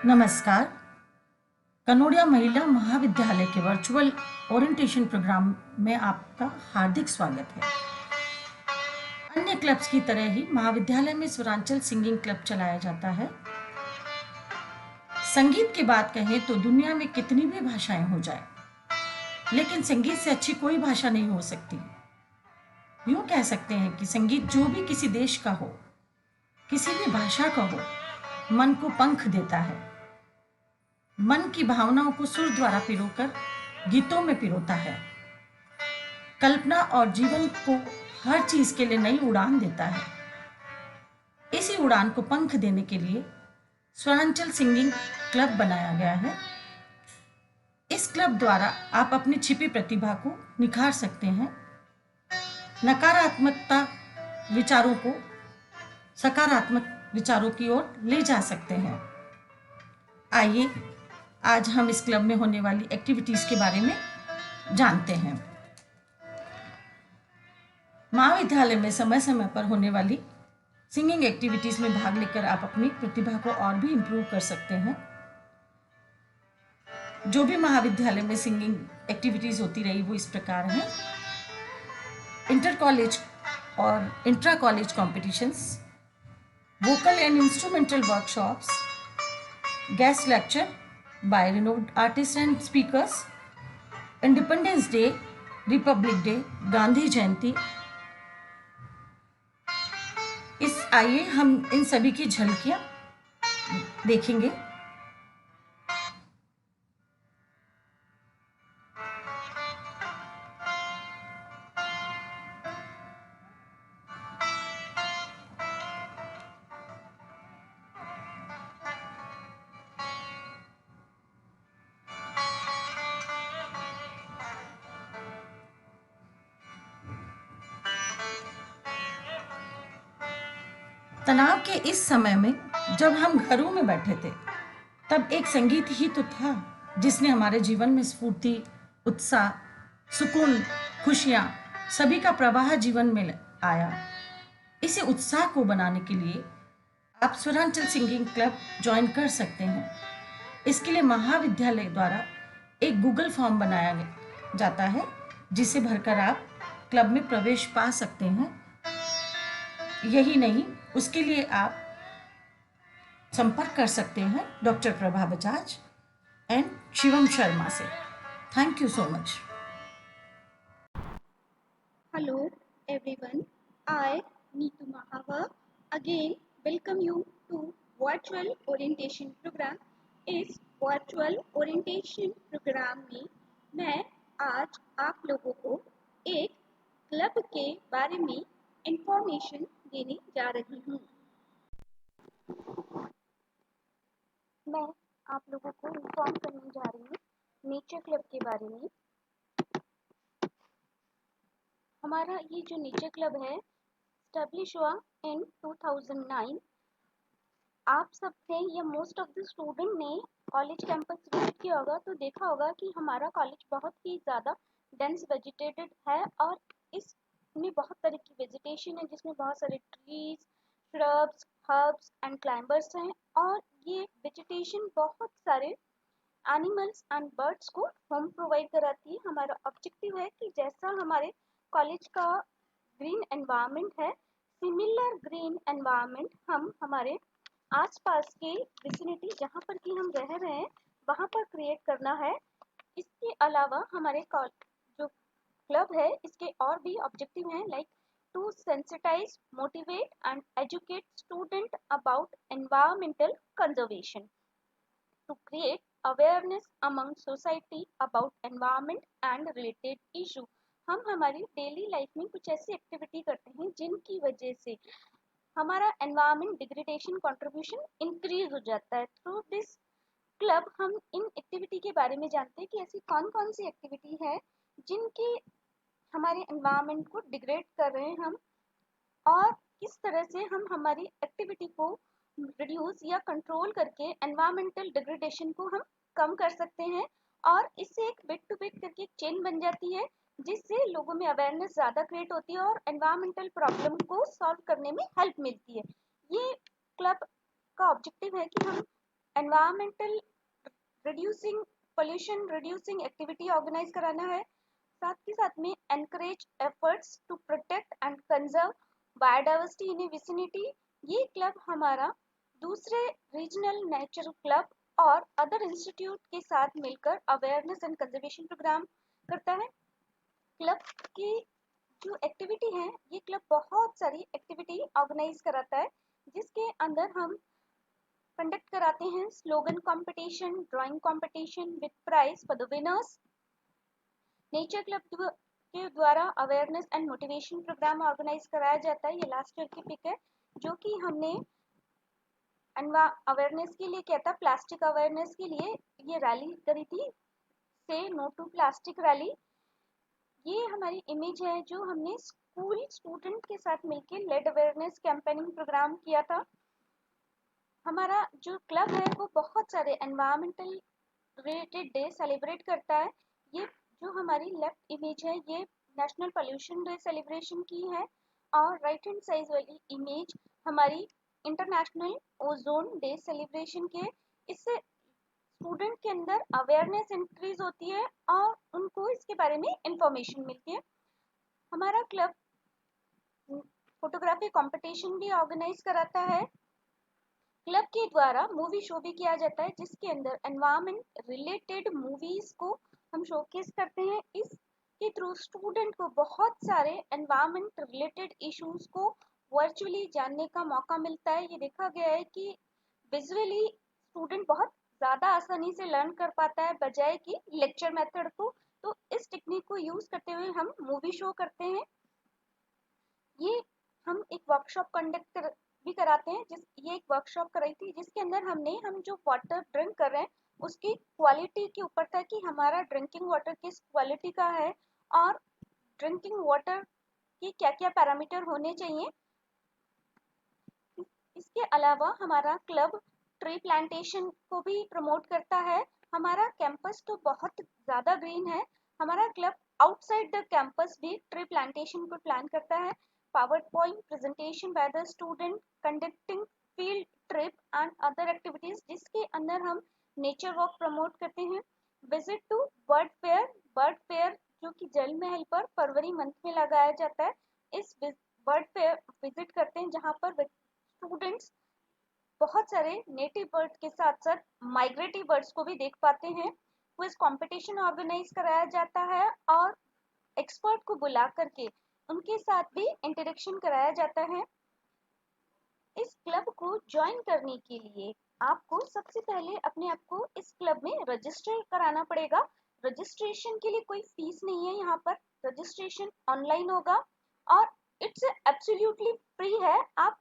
नमस्कार। कनोडिया महिला महाविद्यालय के वर्चुअल ओरिएंटेशन प्रोग्राम में आपका हार्दिक स्वागत है। अन्य क्लब्स की तरह ही महाविद्यालय में स्वरांचल सिंगिंग क्लब चलाया जाता है। संगीत की बात कहें तो दुनिया में कितनी भी भाषाएं हो जाए, लेकिन संगीत से अच्छी कोई भाषा नहीं हो सकती। यूं कह सकते हैं कि संगीत जो भी किसी देश का हो, किसी भी भाषा का हो, मन को पंख देता है। मन की भावनाओं को सुर द्वारा पिरोकर गीतों में पिरोता है। कल्पना और जीवन को हर चीज के लिए नई उड़ान देता है। इसी उड़ान को पंख देने के लिए स्वरांचल सिंगिंग क्लब बनाया गया है। इस क्लब द्वारा आप अपनी छिपी प्रतिभा को निखार सकते हैं, नकारात्मकता विचारों को सकारात्मक विचारों की ओर ले जा सकते हैं। आइए आज हम इस क्लब में होने वाली एक्टिविटीज के बारे में जानते हैं। महाविद्यालय में समय समय पर होने वाली सिंगिंग एक्टिविटीज में भाग लेकर आप अपनी प्रतिभा को और भी इम्प्रूव कर सकते हैं। जो भी महाविद्यालय में सिंगिंग एक्टिविटीज होती रही वो इस प्रकार हैं: इंटर कॉलेज और intra college competitions, vocal and instrumental workshops, guest lecture by renowned artist and speakers, Independence Day, Republic Day, Gandhi Jayanti. आइए हम इन सभी की झलकियां देखेंगे। तनाव के इस समय में जब हम घरों में बैठे थे तब एक संगीत ही तो था जिसने हमारे जीवन में स्फूर्ति, उत्साह, सुकून, खुशियां सभी का प्रवाह जीवन में आया। इसी उत्साह को बनाने के लिए आप स्वरांचल सिंगिंग क्लब ज्वाइन कर सकते हैं। इसके लिए महाविद्यालय द्वारा एक गूगल फॉर्म बनाया जाता है जिसे भरकर आप क्लब में प्रवेश पा सकते हैं। यही नहीं, उसके लिए आप संपर्क कर सकते हैं डॉक्टर प्रभा बजाज एंड शिवम शर्मा से। Thank you so much. Hello everyone, I Neetu Mahawar again welcome you to virtual orientation program। इस virtual orientation program में मैं आज आप लोगों को एक क्लब के बारे में इंफॉर्मेशन देने जा रही हूँ। मैं आप लोगों को इन्फॉर्म करने जा रही हूँ नेचर क्लब के बारे में। हमारा ये जो नेचर क्लब है स्टैब्लिश हुआ इन 2009। आप सब ने या मोस्ट ऑफ द स्टूडेंट ने कॉलेज कैंपस विजिट किया होगा तो देखा होगा कि हमारा कॉलेज बहुत ही ज़्यादा डेंस वेजिटेटेड है और इसमें बहुत तरह की वेजिटेशन है जिसमें बहुत सारे trees, shrubs, herbs and climbers हैं और ये वेजिटेशन बहुत सारे एनिमल्स एंड बर्ड्स को होम प्रोवाइड कराती है। हमारा ऑब्जेक्टिव है कि जैसा हमारे कॉलेज का ग्रीन एनवायरनमेंट है, सिमिलर ग्रीन एनवायरनमेंट हम हमारे आसपास के विसिनिटी जहाँ पर कि हम रह रहे हैं वहाँ पर क्रिएट करना है। इसके अलावा हमारे जो क्लब है इसके और भी ऑब्जेक्टिव हैं like to sensitize, motivate and educate student about environmental conservation, to create awareness among society about environment and related issue. हम हमारी डेली लाइफ में कुछ ऐसी एक्टिविटी करते हैं जिनकी वजह से हमारा एनवायरनमेंट डिग्रेडेशन कंट्रीब्यूशन इंक्रीज हो जाता है। थ्रू दिस क्लब हम इन एक्टिविटी के बारे में जानते हैं कि ऐसी कौन कौन सी एक्टिविटी है जिनकी हमारे एनवायरनमेंट को डिग्रेड कर रहे हैं हम, और किस तरह से हम हमारी एक्टिविटी को रिड्यूस या कंट्रोल करके एनवायरमेंटल डिग्रेडेशन को हम कम कर सकते हैं। और इससे एक बिट टू बिट करके एक चेन बन जाती है जिससे लोगों में अवेयरनेस ज़्यादा क्रिएट होती है और एनवायरमेंटल प्रॉब्लम को सॉल्व करने में हेल्प मिलती है। ये क्लब का ऑब्जेक्टिव है कि हम environmental reducing, pollution reducing activity organise कराना है। साथ ही साथ में encourage efforts to protect and conserve biodiversity in a vicinity. ये क्लब हमारा दूसरे रीजनल नेचर क्लब और अदर इंस्टीट्यूट के साथ मिलकर अवेयरनेस एंड कंजर्वेशन प्रोग्राम करता है। क्लब की जो एक्टिविटी है, ये क्लब बहुत सारी एक्टिविटी ऑर्गेनाइज कराता है जिसके अंदर हम कंडक्ट कराते हैं slogan competition, drawing competition with prize for the winners. Nature club के द्वारा awareness and motivation programme organise कराया जाता है। ये लास्ट ईयर की पिक है जो कि हमने अवेयरनेस के लिए किया था, प्लास्टिक अवेयरनेस के लिए ये रैली करी थी, से नो टू प्लास्टिक रैली। ये हमारी इमेज है जो हमने स्कूल स्टूडेंट के साथ मिलकर लेड अवेयरनेस कैंपेनिंग प्रोग्राम किया था। हमारा जो क्लब है वो बहुत सारे एनवायरमेंटल रिलेटेड डे सेलिब्रेट करता है। ये जो हमारी लेफ्ट इमेज है ये नेशनल पोल्यूशन डे सेलिब्रेशन की है और राइट हैंड साइड वाली इमेज हमारी इंटरनेशनल ओजोन डे सेलिब्रेशन के। इससे स्टूडेंट के अंदर अवेयरनेस इंक्रीज होती है और उनको इसके बारे में इंफॉर्मेशन मिलती है। हमारा क्लब फोटोग्राफी कंपटीशन भी ऑर्गेनाइज कराता है। क्लब के द्वारा मूवी शो भी किया जाता है जिसके अंदर एनवायरमेंट रिलेटेड मूवीज को हम शोकेस करते हैं। इसके थ्रू स्टूडेंट को बहुत सारे एनवायरमेंट रिलेटेड इश्यूज को वर्चुअली जानने का मौका मिलता है। ये देखा गया है कि विजुअली स्टूडेंट बहुत ज़्यादा आसानी से लर्न कर पाता है बजाय कि लेक्चर मेथड को। तो इस टेक्निक को यूज़ करते हुए हम मूवी शो करते हैं। ये हम एक वर्कशॉप कंडक्ट भी कराते हैं। ये एक वर्कशॉप कराई थी जिसके अंदर हम जो वाटर ड्रिंक कर रहे हैं उसकी क्वालिटी के ऊपर था कि हमारा ड्रिंकिंग वाटर किस क्वालिटी का है और ड्रिंकिंग वाटर की क्या क्या पैरामीटर होने चाहिए। इसके अलावा हमारा क्लब ट्री प्लांटेशन को भी प्रमोट करता है। हमारा कैंपस तो बहुत ज़्यादा ग्रीन है। हमारा क्लब आउटसाइड द कैंपस भी ट्री प्लांटेशन को प्लान करता है। PowerPoint presentation by the student conducting field trip and other activities जिसके अंदर हम नेचर वॉक प्रमोट करते हैं। विजिट टू बर्ड फेयर जो कि जल महल पर फरवरी मंथ में लगाया जाता है। इस बर्ड फेयर विजिट करते हैं जहाँ पर स्टूडेंट्स बहुत सारे नेटिव बर्ड्स के साथ साथ माइग्रेटरी बर्ड्स को भी देख पाते हैं। क्विज कंपटीशन ऑर्गेनाइज कराया जाता है और एक्सपर्ट को बुला करके उनके साथ भी इंटरेक्शन कराया जाता है। इस क्लब को ज्वाइन करने के लिए आपको सबसे पहले अपने आप को इस क्लब में रजिस्टर कराना पड़ेगा। रजिस्ट्रेशन के लिए कोई फीस नहीं है। यहाँ पर रजिस्ट्रेशन ऑनलाइन होगा और इट्स एब्सोल्युटली फ्री है। आप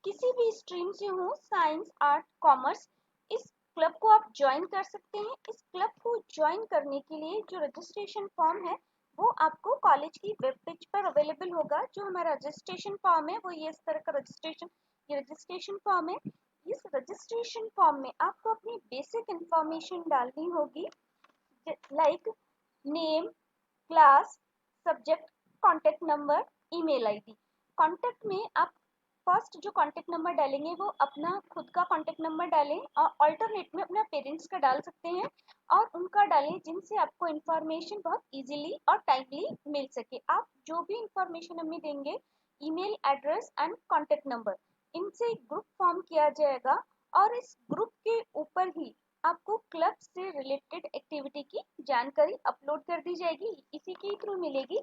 किसी भी स्ट्रीम से हो, साइंस, आर्ट, कॉमर्स, इस क्लब को आप ज्वाइन कर सकते हैं। इस क्लब को ज्वाइन करने के लिए जो रजिस्ट्रेशन फॉर्म है वो आपको कॉलेज की वेब पेज पर अवेलेबल होगा। जो हमारा रजिस्ट्रेशन फॉर्म है वो ये इस तरह का रजिस्ट्रेशन फॉर्म है। इस रजिस्ट्रेशन फॉर्म में आपको अपनी बेसिक इंफॉर्मेशन डालनी होगी like name, class, subject, contact number, email ID. Contact में आप फर्स्ट जो कॉन्टेक्ट नंबर डालेंगे वो अपना खुद का कॉन्टेक्ट नंबर डालें और अल्टरनेट में अपना पेरेंट्स का डाल सकते हैं और उनका डालें जिनसे आपको इन्फॉर्मेशन बहुत इजीली और टाइमली मिल सके। आप जो भी इंफॉर्मेशन हमें देंगे, email address and contact number, इनसे ग्रुप फॉर्म किया जाएगा और इस ग्रुप के ऊपर ही आपको क्लब से रिलेटेड एक्टिविटी की जानकारी अपलोड कर दी जाएगी। इसी के थ्रू मिलेगी।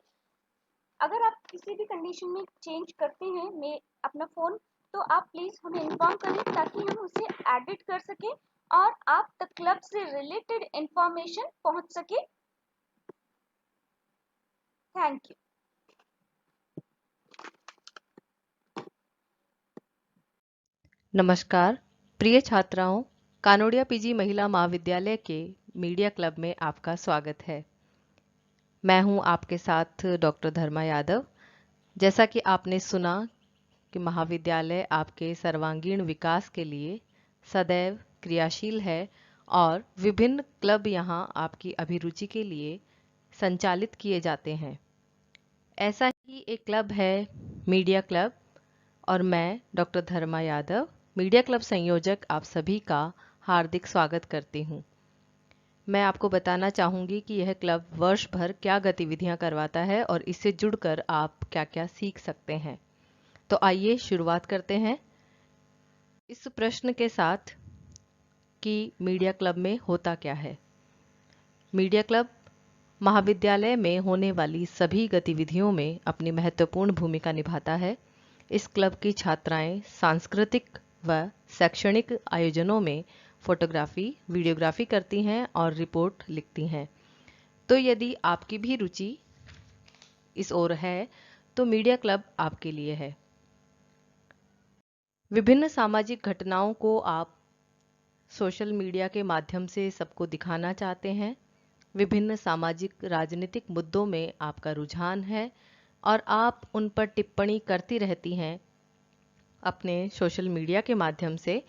अगर आप किसी भी कंडीशन में चेंज करते हैं मैं अपना फ़ोन तो आप प्लीज़ हमें इन्फॉर्म करें ताकि हम उसे एडिट कर सकें और आप तक क्लब से रिलेटेड इंफॉर्मेशन पहुंच सके। Thank you. नमस्कार प्रिय छात्राओं, कानोड़िया पीजी महिला महाविद्यालय के मीडिया क्लब में आपका स्वागत है। मैं हूं आपके साथ डॉक्टर धर्मा यादव। जैसा कि आपने सुना कि महाविद्यालय आपके सर्वांगीण विकास के लिए सदैव क्रियाशील है और विभिन्न क्लब यहां आपकी अभिरुचि के लिए संचालित किए जाते हैं। ऐसा ही एक क्लब है मीडिया क्लब और मैं डॉक्टर धर्मा यादव मीडिया क्लब संयोजक आप सभी का हार्दिक स्वागत करती हूं। मैं आपको बताना चाहूँगी कि यह क्लब वर्ष भर क्या गतिविधियां करवाता है और इससे जुड़कर आप क्या क्या सीख सकते हैं। तो आइए शुरुआत करते हैं इस प्रश्न के साथ कि मीडिया क्लब में होता क्या है। मीडिया क्लब महाविद्यालय में होने वाली सभी गतिविधियों में अपनी महत्वपूर्ण भूमिका निभाता है। इस क्लब की छात्राएं सांस्कृतिक व शैक्षणिक आयोजनों में फोटोग्राफी, वीडियोग्राफी करती हैं और रिपोर्ट लिखती हैं। तो यदि आपकी भी रुचि इस ओर है तो मीडिया क्लब आपके लिए है। विभिन्न सामाजिक घटनाओं को आप सोशल मीडिया के माध्यम से सबको दिखाना चाहते हैं। विभिन्न सामाजिक राजनीतिक मुद्दों में आपका रुझान है और आप उन पर टिप्पणी करती रहती हैं अपने सोशल मीडिया के माध्यम से,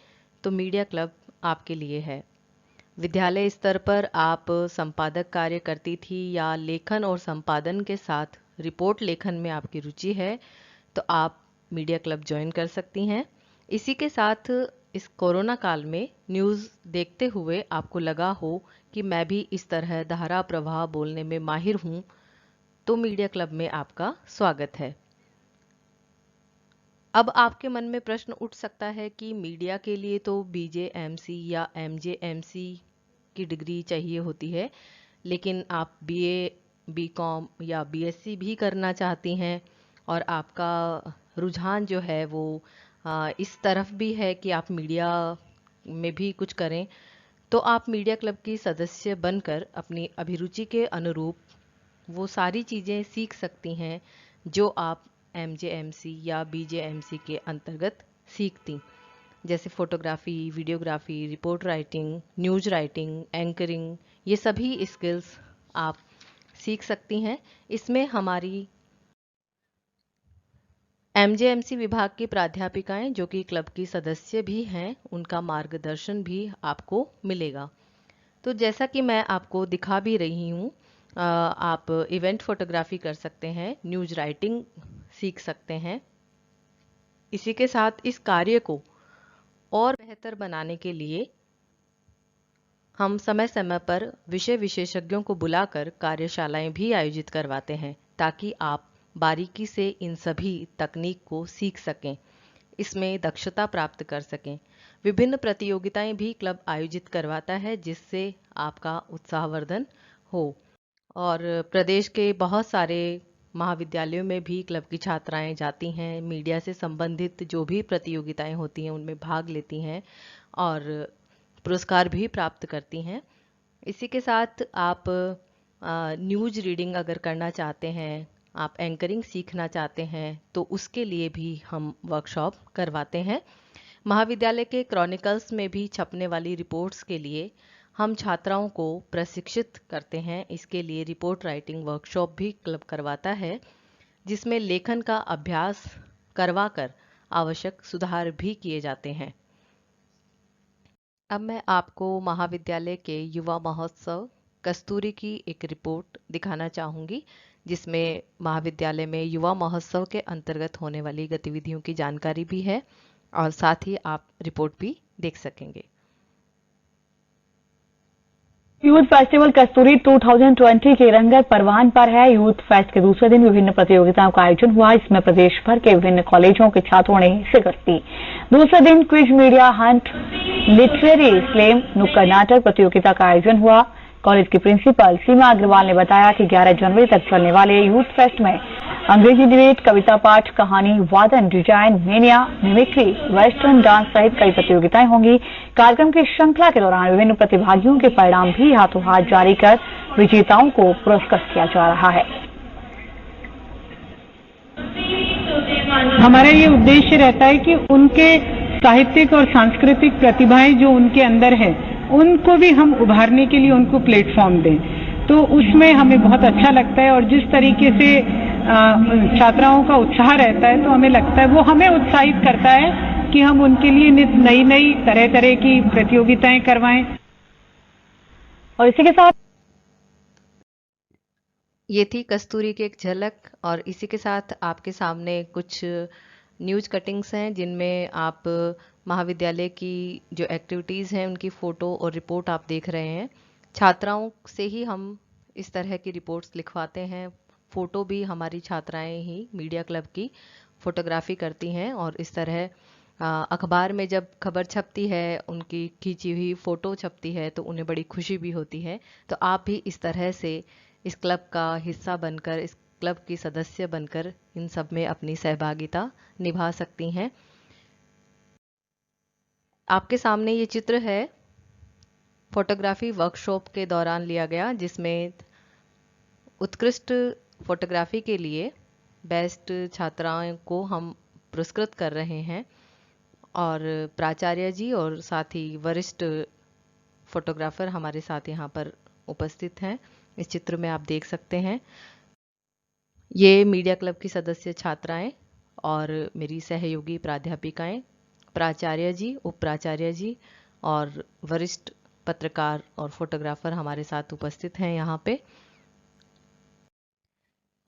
तो मीडिया क्लब आपके लिए है। विद्यालय स्तर पर आप संपादक कार्य करती थी या लेखन और संपादन के साथ रिपोर्ट लेखन में आपकी रुचि है तो आप मीडिया क्लब ज्वाइन कर सकती हैं। इसी के साथ इस कोरोना काल में न्यूज़ देखते हुए आपको लगा हो कि मैं भी इस तरह धारा प्रवाह बोलने में माहिर हूँ तो मीडिया क्लब में आपका स्वागत है। अब आपके मन में प्रश्न उठ सकता है कि मीडिया के लिए तो बीजेएमसी या एमजेएमसी की डिग्री चाहिए होती है, लेकिन आप बीए, बीकॉम या बीएससी भी करना चाहती हैं और आपका रुझान जो है वो इस तरफ भी है कि आप मीडिया में भी कुछ करें, तो आप मीडिया क्लब की सदस्य बनकर अपनी अभिरुचि के अनुरूप वो सारी चीज़ें सीख सकती हैं जो आप एमजेएमसी या बीजेएमसी के अंतर्गत सीखती, जैसे photography, videography, report writing, news writing, anchoring, ये सभी स्किल्स आप सीख सकती हैं। इसमें हमारी एमजेएमसी विभाग की प्राध्यापिकाएं जो कि क्लब की सदस्य भी हैं, उनका मार्गदर्शन भी आपको मिलेगा। तो जैसा कि मैं आपको दिखा भी रही हूँ, आप इवेंट फोटोग्राफी कर सकते हैं, न्यूज़ राइटिंग सीख सकते हैं। इसी के साथ इस कार्य को और बेहतर बनाने के लिए हम समय समय पर विषय विशेषज्ञों को बुलाकर कार्यशालाएं भी आयोजित करवाते हैं ताकि आप बारीकी से इन सभी तकनीक को सीख सकें, इसमें दक्षता प्राप्त कर सकें। विभिन्न प्रतियोगिताएं भी क्लब आयोजित करवाता है जिससे आपका उत्साहवर्धन हो और प्रदेश के बहुत सारे महाविद्यालयों में भी क्लब की छात्राएं जाती हैं, मीडिया से संबंधित जो भी प्रतियोगिताएं होती हैं उनमें भाग लेती हैं और पुरस्कार भी प्राप्त करती हैं। इसी के साथ आप न्यूज़ रीडिंग अगर करना चाहते हैं, आप एंकरिंग सीखना चाहते हैं तो उसके लिए भी हम वर्कशॉप करवाते हैं। महाविद्यालय के क्रॉनिकल्स में भी छपने वाली रिपोर्ट्स के लिए हम छात्राओं को प्रशिक्षित करते हैं। इसके लिए रिपोर्ट राइटिंग वर्कशॉप भी क्लब करवाता है जिसमें लेखन का अभ्यास करवाकर आवश्यक सुधार भी किए जाते हैं। अब मैं आपको महाविद्यालय के युवा महोत्सव कस्तूरी की एक रिपोर्ट दिखाना चाहूँगी जिसमें महाविद्यालय में युवा महोत्सव के अंतर्गत होने वाली गतिविधियों की जानकारी भी है और साथ ही आप रिपोर्ट भी देख सकेंगे। यूथ फेस्टिवल कस्तूरी 2020 के रंगत परवान पर है। यूथ फेस्ट के दूसरे दिन विभिन्न प्रतियोगिताओं का आयोजन हुआ। इसमें प्रदेश भर के विभिन्न कॉलेजों के छात्रों ने शिरकत की। दूसरे दिन quiz, media Hunt, literary slam, नुक्कड़ नाटक प्रतियोगिता का आयोजन हुआ। कॉलेज की प्रिंसिपल सीमा अग्रवाल ने बताया कि 11 जनवरी तक चलने वाले यूथ फेस्ट में अंग्रेजी डिबेट, कविता पाठ, कहानी, वादन, design, mania, mimicry, western dance सहित कई प्रतियोगिताएं होंगी। कार्यक्रम की श्रृंखला के दौरान विभिन्न प्रतिभागियों के परिणाम भी हाथों हाथ जारी कर विजेताओं को पुरस्कृत किया जा रहा है। हमारा ये उद्देश्य रहता है कि उनके साहित्यिक और सांस्कृतिक प्रतिभाएं जो उनके अंदर है उनको भी हम उभारने के लिए उनको प्लेटफॉर्म दें, तो उसमें हमें बहुत अच्छा लगता है। और जिस तरीके से छात्राओं का उत्साह रहता है तो हमें लगता है वो हमें उत्साहित करता है कि हम उनके लिए नई नई तरह तरह की प्रतियोगिताएं करवाएं। और इसी के साथ ये थी कस्तूरी की एक झलक और इसी के साथ आपके सामने कुछ न्यूज़ कटिंग्स हैं जिनमें आप महाविद्यालय की जो एक्टिविटीज़ हैं उनकी फ़ोटो और रिपोर्ट आप देख रहे हैं। छात्राओं से ही हम इस तरह की रिपोर्ट्स लिखवाते हैं। फ़ोटो भी हमारी छात्राएं ही मीडिया क्लब की फ़ोटोग्राफ़ी करती हैं और इस तरह अखबार में जब खबर छपती है, उनकी खींची हुई फ़ोटो छपती है तो उन्हें बड़ी खुशी भी होती है। तो आप भी इस तरह से इस क्लब का हिस्सा बनकर, इस क्लब की सदस्य बनकर इन सब में अपनी सहभागिता निभा सकती हैं। आपके सामने ये चित्र है फोटोग्राफी वर्कशॉप के दौरान लिया गया जिसमें उत्कृष्ट फोटोग्राफी के लिए बेस्ट छात्राओं को हम पुरस्कृत कर रहे हैं और प्राचार्य जी और साथ ही वरिष्ठ फोटोग्राफर हमारे साथ यहाँ पर उपस्थित हैं। इस चित्र में आप देख सकते हैं ये मीडिया क्लब की सदस्य छात्राएं और मेरी सहयोगी प्राध्यापिकाएं प्राचार्य जी, उप प्राचार्य जी और वरिष्ठ पत्रकार और फोटोग्राफर हमारे साथ उपस्थित हैं यहाँ पे।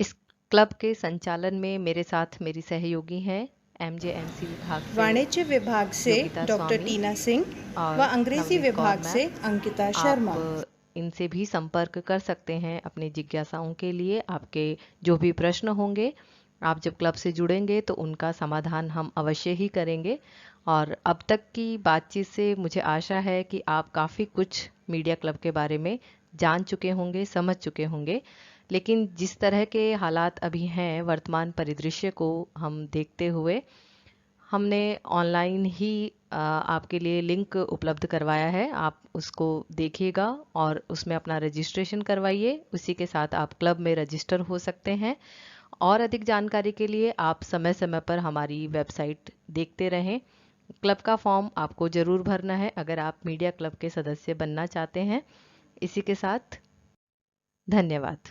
इस क्लब के संचालन में मेरे साथ मेरी सहयोगी हैं MJMC विभाग से वाणिज्य विभाग से योगिता डॉक्टर स्वामी टीना सिंह और व अंग्रेजी नवनीत कौर विभाग मैम। से अंकिता शर्मा। आप इनसे भी संपर्क कर सकते हैं अपनी जिज्ञासाओं के लिए। आपके जो भी प्रश्न होंगे, आप जब क्लब से जुड़ेंगे तो उनका समाधान हम अवश्य ही करेंगे। और अब तक की बातचीत से मुझे आशा है कि आप काफ़ी कुछ मीडिया क्लब के बारे में जान चुके होंगे, समझ चुके होंगे। लेकिन जिस तरह के हालात अभी हैं, वर्तमान परिदृश्य को हम देखते हुए हमने ऑनलाइन ही आपके लिए लिंक उपलब्ध करवाया है। आप उसको देखिएगा और उसमें अपना रजिस्ट्रेशन करवाइए। उसी के साथ आप क्लब में रजिस्टर हो सकते हैं। और अधिक जानकारी के लिए आप समय समय पर हमारी वेबसाइट देखते रहें। क्लब का फॉर्म आपको ज़रूर भरना है अगर आप मीडिया क्लब के सदस्य बनना चाहते हैं। इसी के साथ धन्यवाद।